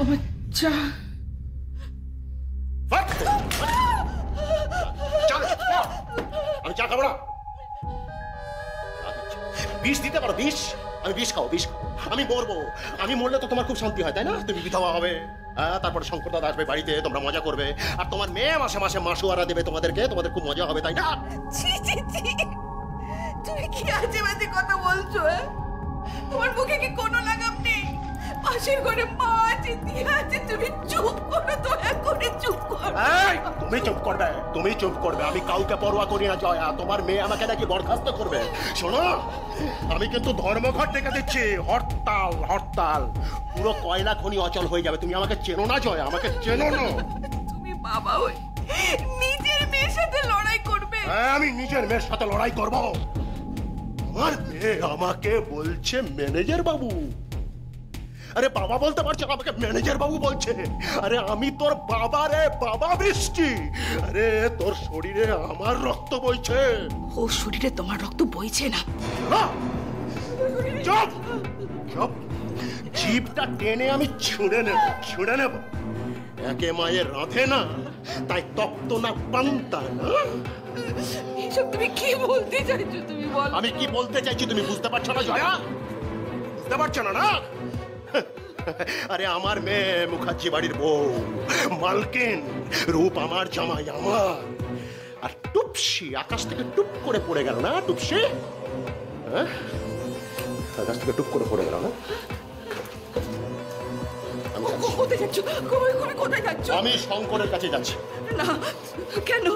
তোমার চা। আমি চা খাবো না। বিষ দিতে পারো? বিষ? আমি বিষ খাও, বিষ খাও। আমি মরবো। আমি মরলে তো তোমার খুব শান্তি হয়, তাই না? তুমি বিধবা হবে, তারপরে শঙ্কর দাদা আসবে বাড়িতে, তোমরা মজা করবে, আর তোমার মেয়ে মাসে মাসে মাসুয়ারা দেবে তোমাদেরকে, তোমাদের খুব মজা হবে, তাই না? তুমি কি আজে বাজে কথা বলছো? তোমার মুখে কি কোনো লাগাম নেই? পাশের ঘরে মা আছে, দিয়া আছে, তুমি চুপ করো, দয়া করে চুপ করো। তুমি চুপ করবে, তুমি চুপ করবে। আমি কাউকে পরোয়া করি না জয়া। তোমার মেয়ে আমাকে নাকি বরখাস্ত করবে। শোনো, আমি কিন্তু ধর্মঘট ডেকে দিচ্ছি। হরতাল, হরতাল। পুরো কয়লা খনি অচল হয়ে যাবে। তুমি আমাকে চেনো না জয়া, আমাকে চেনো না। তুমি বাবা হয়ে নিজের মেয়ের সাথে লড়াই করবে? আমি নিজের মেয়ের সাথে লড়াই করব? আমার মেয়ে আমাকে বলছে ম্যানেজার বাবু। আরে বাবা বলতে পারছে, আমাকে ম্যানেজার বাবু বলছে। আরে আমি তোর বাবা রে, বাবা বৃষ্টি। আরে তোর শরীরে আমার রক্ত বইছে। ও শরীরে তোমার রক্ত বইছে না। চুপ চুপ। জিভটা টেনে আমি ছুঁড়ে নেব, ছুঁড়ে নেব। একে মায়ের রাধে না, তাই তপ্ত না পান্তা না। এসব তুমি কি বলতে চাইছো? তুমি বলো। আমি কি বলতে চাইছি তুমি বুঝতে পারছো না জয়া? বুঝতে পারছো না? না, আরে আমার মেয়ে মুখার্জি বাড়ির বউ, মালকিন, রূপ আমার, জামাই আমার। আর টুপসি আকাশ থেকে টুপ করে পড়ে গেল না? টুপসি আকাশ থেকে টুপ করে পড়ে গেল না? কোথায় যাচ্ছ? কোথায় যাচ্ছ? আমি শঙ্করের কাছে যাচ্ছি। না, কেন?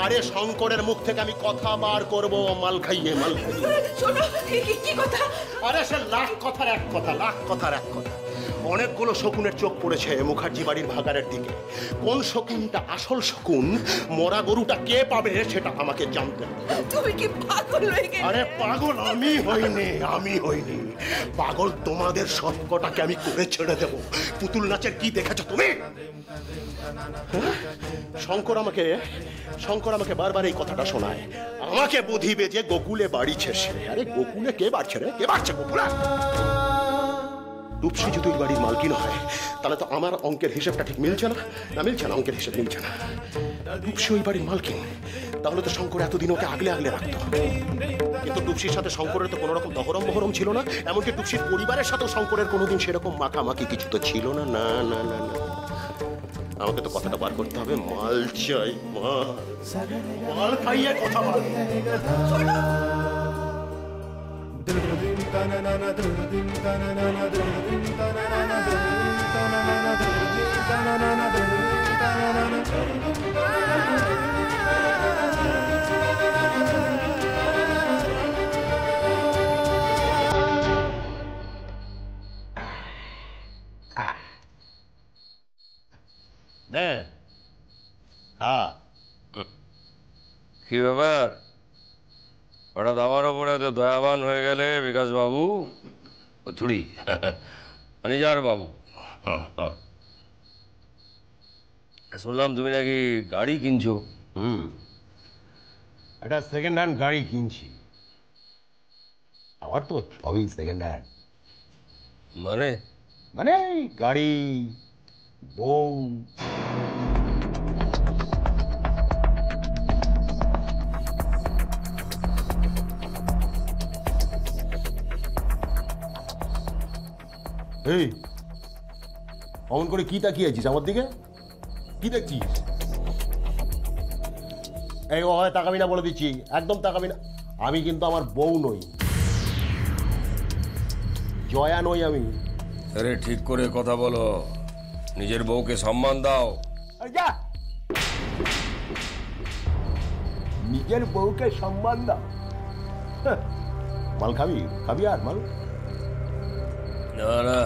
আরে শঙ্করের মুখ থেকে আমি কথা বার করব, মাল খাইয়ে, মাল খাইয়ে। শোনো, কি কথা? আরে সে লাখ কথার এক কথা, লাখ কথার এক কথা। অনেকগুলো শকুনের চোখ পড়েছে মুখার্জি বাড়ির ভাগাড়ের দিকে। কোন শকুনটা আসল শকুন, মরা গরুটা কে পাবে, সেটা আমাকে জানতে হবে। তুমি কি পাগল হয়ে গেলে? আরে পাগল আমি হইনি, আমি হইনি। পাগল তোমাদের সবকটাকে আমি করে ছেড়ে দেব। পুতুল নাচের কি দেখেছো তুমি? শঙ্কর আমাকে বারবার এই কথাটা শোনায়। আমাকে বুঝিবে যে গোকুলে বাড়িছে সে। আরে গোকুলে কে বাড়ছে রে? কে বাড়ছে গোকুলে? টুপসি যদি ওই বাড়ির মালকিন হয়, তাহলে তো আমার অঙ্কের হিসেবটা ঠিক মিলছে না। না মিলছে না, অঙ্কের হিসেব মিলছে না। টুপসি ওই বাড়ির মালকিন, তাহলে তো শঙ্কর এতদিন ওকে আগলে আগলে রাখতো। কিন্তু টুপসির সাথে শঙ্করের তো কোনো রকম দহরম মহরম ছিল না। এমনকি টুপসির পরিবারের সাথেও শঙ্করের কোনোদিন সেরকম মাখামাখি কিছু তো ছিল না। না না না না, আমাকে তো কথাটা বার করতে হবে। মাল চাই, মাল খাইয়ে কথা বল। কি ব্যাপার, হঠাৎ আমার ওপরে এত দয়াবান হয়ে গেলে বিকাশ বাবু? ছুরি ম্যানেজার বাবু, শুনলাম তুমি নাকি গাড়ি কিনছো? একটা সেকেন্ড হ্যান্ড গাড়ি কিনছি। আমার তো সবই সেকেন্ড হ্যান্ড। মানে? মানে গাড়ি, বউ। এই অমন করে কি তাকিয়েছিস আমার দিকে? কি দেখছিস? এই ও হয় তাকাবি না, বলে দিচ্ছি, একদম তাকাবি না। আমি কিন্তু আমার বউ নই, জয়া নই আমি। আরে ঠিক করে কথা বলো, নিজের বউকে সম্মান দাও। যা, নিজের বউকে সম্মান দাও? মাল খাবি? খাবি আর মাল? না না,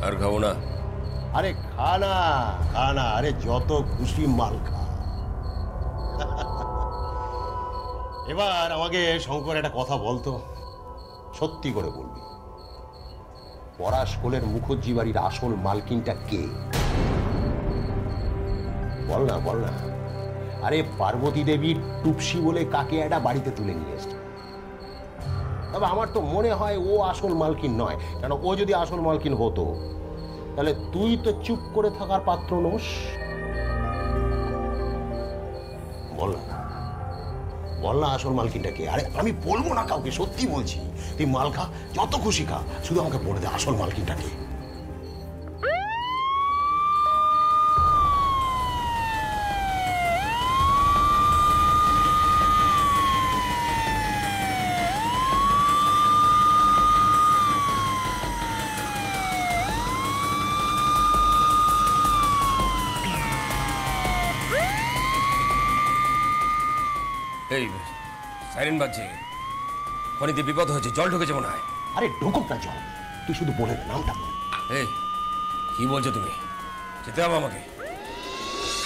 আর খাবো না। আরে খানা, খানা, আরে যত খুশি মাল খা। এবার আমাকে শঙ্কর একটা কথা বলতো, সত্যি করে বলবি, পরাশকোলের মুখার্জি বাড়ির আসল মালকিনটা কে? বল না, বল না। আরে পার্বতী দেবীর টুপসি বলে কাকে একটা বাড়িতে তুলে নিয়ে এসছে। তবে আমার তো মনে হয় ও আসল মালকিন নয়। কেন, ও যদি আসল মালকিন হতো তাহলে তুই তো চুপ করে থাকার পাত্র নোস। বল না, বল না আসল মালকিনটা কে? আরে আমি বলবো না কাউকে, সত্যি বলছি। তুই মাল খা, যত খুশি খা, শুধু আমাকে বলে দে আসল মালকিনটা কে। এই সাইরেন বাজছে, খনিতে বিপদ হয়েছে, জল ঢুকেছে মনে হয়। আরে ঢুকুক না জল, তুই শুধু বলে দে নামটা বল। এই কি বলছো তুমি? যেতে হবে আমাকে।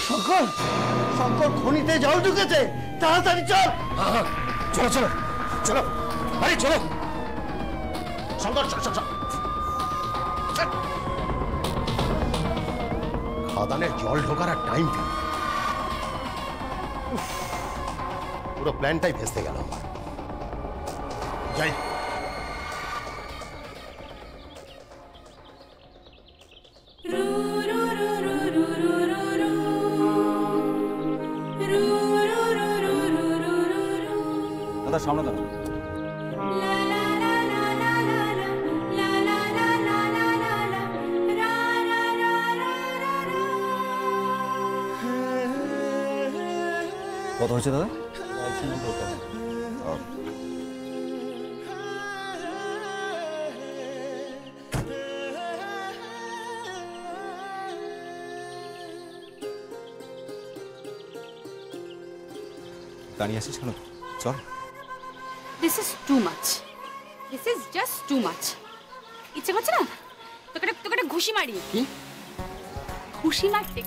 শঙ্কর, শঙ্কর, খনিতে জল ঢুকেছে, তাড়াতাড়ি চল। হ্যাঁ হ্যাঁ, চলো চলো চলো, আরে চলো। শঙ্কর চল চল চল। খাদানের জল ঢোকার আর টাইম পেল, পুরো প্ল্যানটাই ভেস্তে গেল আমার। যাই। দাদা সামনে দাঁড়ান। কত হয়েছে দাদা? দাঁড়িয়ে আছিস কেন? চল। This is too much. This is just too much. ইচ্ছে করছে না তোকে ঘুষি মারি? কি ঘুষি মারতে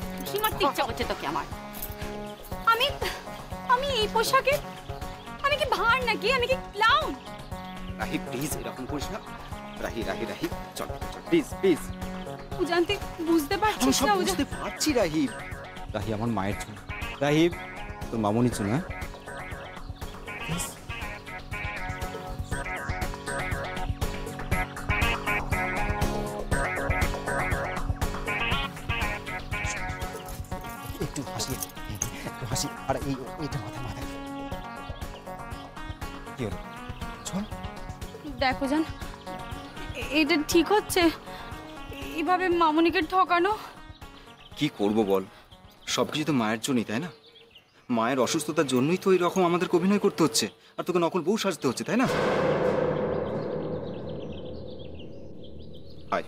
ইচ্ছা করছে তোকে আমার? আমি এই পোশাকে আমি কি ভার নাকি? আমি কি ক্লাউন? রাহি প্লিজ এরকম করিস না। রাহি রাহি রাহি চল চল প্লিজ প্লিজ। উজান্তি বুঝতে পারছিস না? বুঝতে পারছি রাহি। রাহি আমার মায়ের জন্য, রাহি তোর মামনির জন্য। একটু হাসি, একটু হাসি। আর এইটা মাথায় মাথায় কি হলো? চল। দেখো জান, এটা ঠিক হচ্ছে এইভাবে মামনিকে ঠকানো? কি করব বল, সবকিছু তো মায়ের জন্যই, তাই না? মায়ের অসুস্থতার জন্যই তো এরকম আমাদেরকে অভিনয় করতে হচ্ছে, আর তোকে নকল বউ সাজতে হচ্ছে, তাই না? হাই।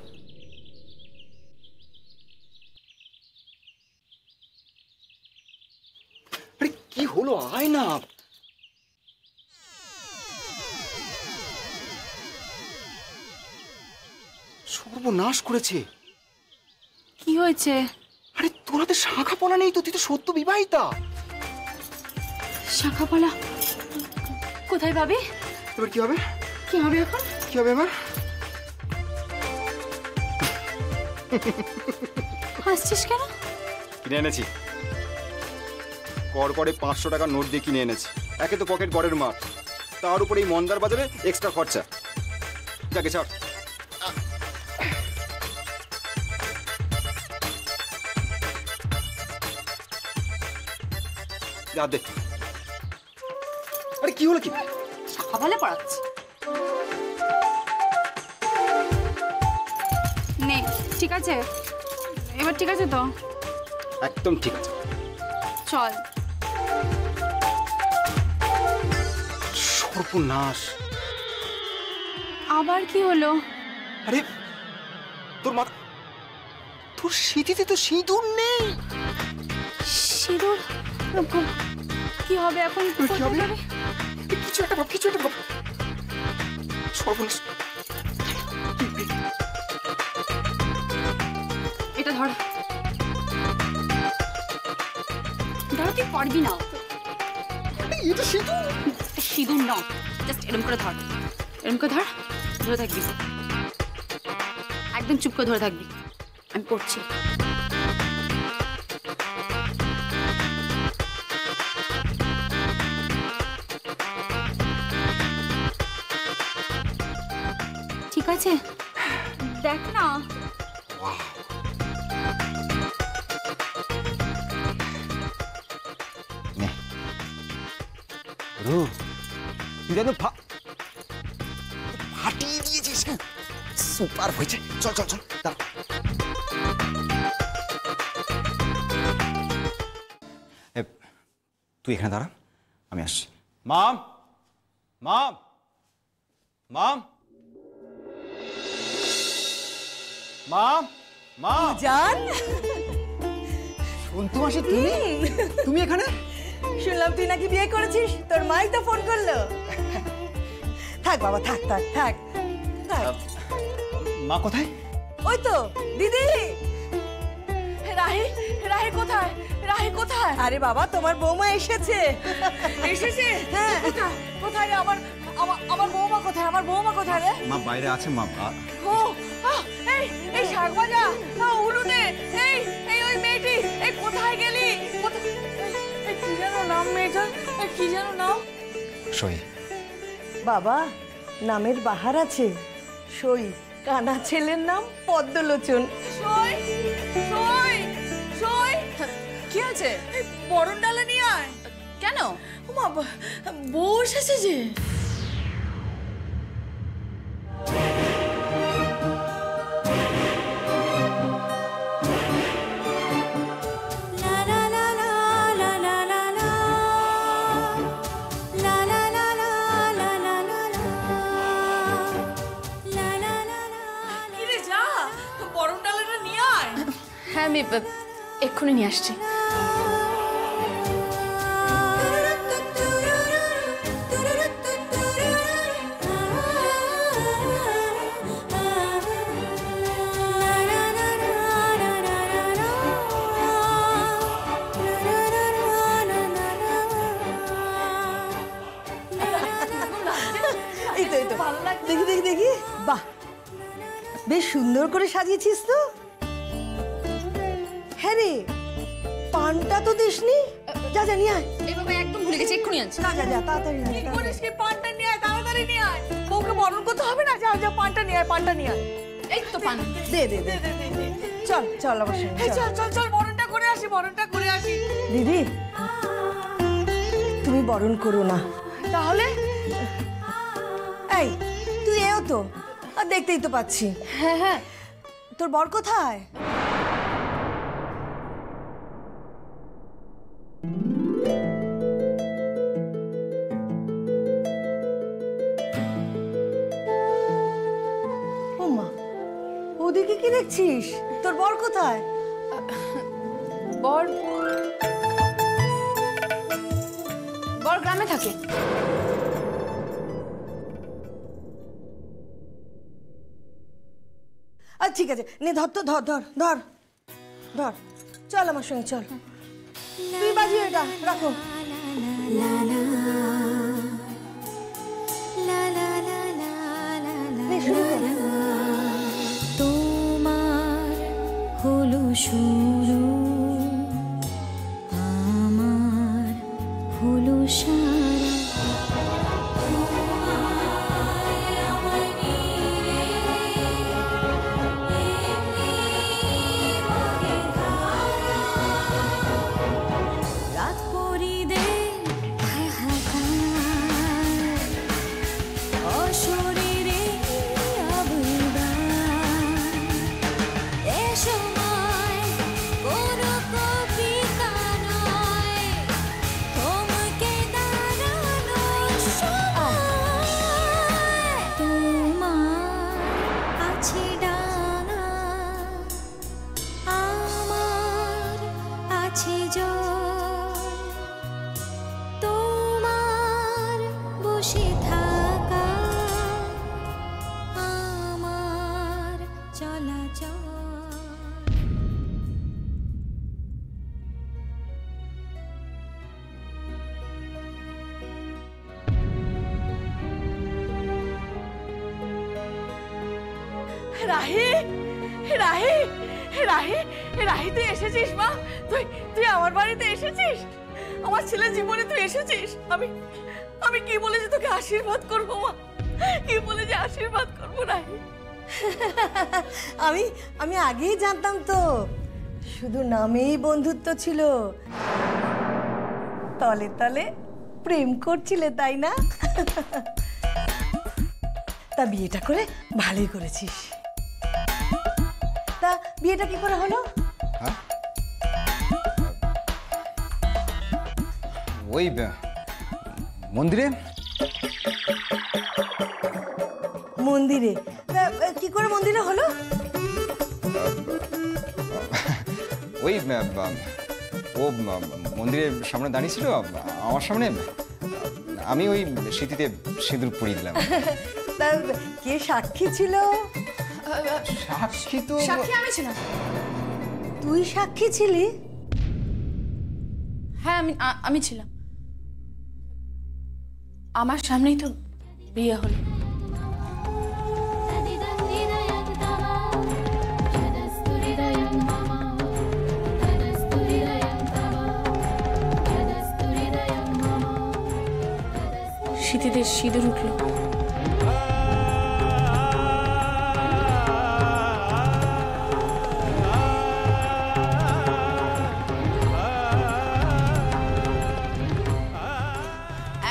আরে কি হলো? আয় না। সর্বনাশ করেছে। কি হয়েছে? আরে তোর হাতে শাখা পলা নেই তো, তুই তো সত্য বিবাহিতা। শাখাপালা কোথায় পাবে? এবার কি হবে? কি হবে এখন? কি হবে এবার? হাসছিস কেন? কিনে এনেছি, কর করে 500 টাকার নোট দিয়ে কিনে এনেছি। একে তো পকেট গড়ের মাঠ, তার উপরে এই মন্দার বাজারে এক্সট্রা খরচা। যাকে ছাড়। যা দে। আরে কি হলো? কি শাখাপালা পড়াচ্ছি। নে, ঠিক আছে এবার? ঠিক আছে তো? একদম ঠিক আছে। চল। সর্বনাশ। আবার কি হলো? আরে তোর মাথা, তোর সিঁথিতে তো সিঁদুর নেই। সিঁদুর? কি হবে এখন? কি হবে? কিছু একটা ভাব, কিছু একটা ভাব। সর্বনাশ। এটা ধর। ধর, তুই পারবি না। এটা সিঁদুর। সিঁদুর ন, জাস্ট এরম করে ধর, এরম করে ধর, ধরে থাকবি, একদম চুপ করে ধরে থাকবি। আমি পড়ছি। ঠিক আছে, দেখ না। তুই যেন ফাটিয়ে দিয়েছিস। সুপার হয়েছে, চল চল চল। তুই এখানে দাঁড়া, আমি আসছি। মাম মাম মাম মাম মাম জান, সন্তু মাসি, তুমি তুমি এখানে? শুনলাম তুই নাকি বিয়ে করেছিস, তোর মাই তো ফোন করলো। থাক বাবা, থাক থাক থাক থাক। মা কোথায়? ওই তো দিদি। রাহি, রাহি কোথায়? রাহি কোথায়? আরে বাবা, তোমার বৌমা এসেছে। এসেছে? হ্যাঁ। কোথায় রে আমার আমার বৌমা কোথায়? আমার বৌমা কোথায় রে? মা বাইরে আছে মা। ও এই এই শাকবাজা, উলুদে, এই এই ওই মেয়েটি, এই কোথায় গেলি? এই কি যেন নাম মেয়েটার? কি যেন নাম? সই। বাবা, নামের বাহার আছে। সই। কানা ছেলের নাম পদ্মলোচন। সই সই সই। কি আছে? বরণ ডালা নিয়ে আয়। কেন? মা, বউ এসেছে যে। হ্যাঁ, আমি এক্ষুনি নিয়ে আসছি। এই তো এই তো, দেখি দেখি দেখি, বাহ, বেশ সুন্দর করে সাজিয়েছিস তো। হ্যাঁ রে, পানটা তো দিসনি। যা যা নিয়ে আয়। এই বাবা, একদম ভুলে গেছি, এক্ষুনি আনছি। যা যা যা, তাড়াতাড়ি নিয়ে আয়। কি করিস কি? পানটা নিয়ে আয়, তাড়াতাড়ি নিয়ে আয়। বউকে বরণ করতে হবে না? যা যা, পানটা নিয়ে আয়, পানটা নিয়ে আয়। এই তো পান। দে দে দে। চল চল, আমার সঙ্গে চল চল চল, বরণটা করে আসি, বরণটা করে আসি। দিদি, তুমি বরণ করো না তাহলে। এই তুই এও তো, আর দেখতেই তো পাচ্ছি। হ্যাঁ হ্যাঁ। তোর বর কোথায়? ওমা, ওদিকে কি দেখছিস? তোর বর কোথায়? বর বর গ্রামে থাকে। আচ্ছা ঠিক আছে, নে ধর তো, ধর ধর ধর ধর, চল আমার সঙ্গে চল। তুই বাজিয়ে এটা রাখো। নে, শুরু কর। তোমার হলো শুরু, আমার হলো সারা। রাত পরিদে হাহাকার, অশরীরে আবদার, এ সময় কোনো কবিতা নয়, থমকে দাঁড়ানোর সময়। তোমার আছে ডানা, আমার আছে জল, তোমার বসে থাকা, আমার চলাচল। রাহি, রাহি, রাহি, রাহি, তুই এসেছিস মা? তুই তুই আমার বাড়িতে এসেছিস? আমার ছেলের জীবনে তুই এসেছিস। আমি আমি কি বলে যে তোকে আশীর্বাদ করবো মা? কি বলে যে আশীর্বাদ করবো রাহি? আমি আমি আগেই জানতাম তো, শুধু নামেই বন্ধুত্ব ছিল, তলে তলে প্রেম করছিলে তাই না? তা বিয়েটা করে ভালোই করেছিস। তা বিয়েটা কি করে হলো? ওই মন্দিরে। মন্দিরে? তা কি করে মন্দিরে হলো? ওই ও মন্দিরের সামনে দাঁড়িয়ে ছিল আমার সামনে, আমি ওই স্মৃতিতে সিঁদুর পরিয়ে দিলাম। তা কে সাক্ষী ছিল? সাক্ষী তো সাক্ষী আমি ছিলাম। তুই সাক্ষী ছিলি? হ্যাঁ আমি ছিলাম। আমার সামনেই তো বিয়ে হলো। স্মৃতিতে সিঁদুর উঠল।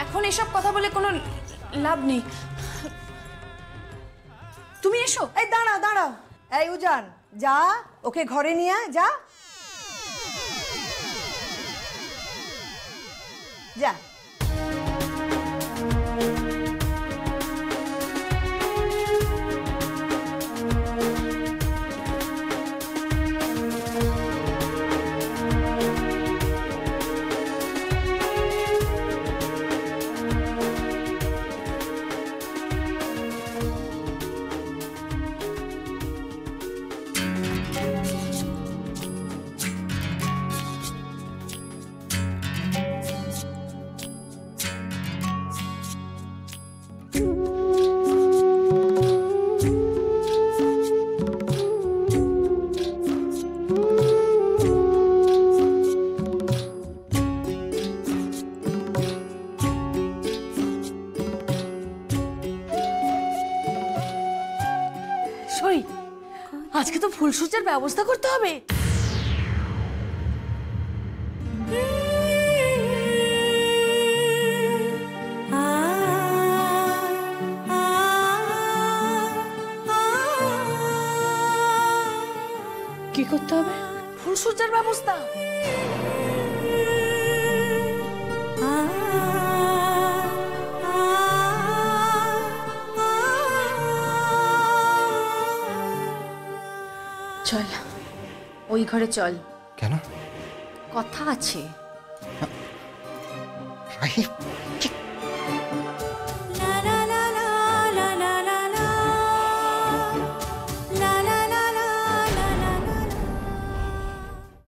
এখন এসব কথা বলে কোনো লাভ নেই। তুমি এসো। এই দাঁড়াও দাঁড়াও, এই উজান যা, ওকে ঘরে নিয়ে আয়, যা যা। সই, আজকে তো ফুলসজ্জার ব্যবস্থা করতে হবে। কি করতে হবে? ফুলসজ্জার ব্যবস্থা। চল ওই ঘরে চল। কেন? কথা আছে। রাহি, ঠিক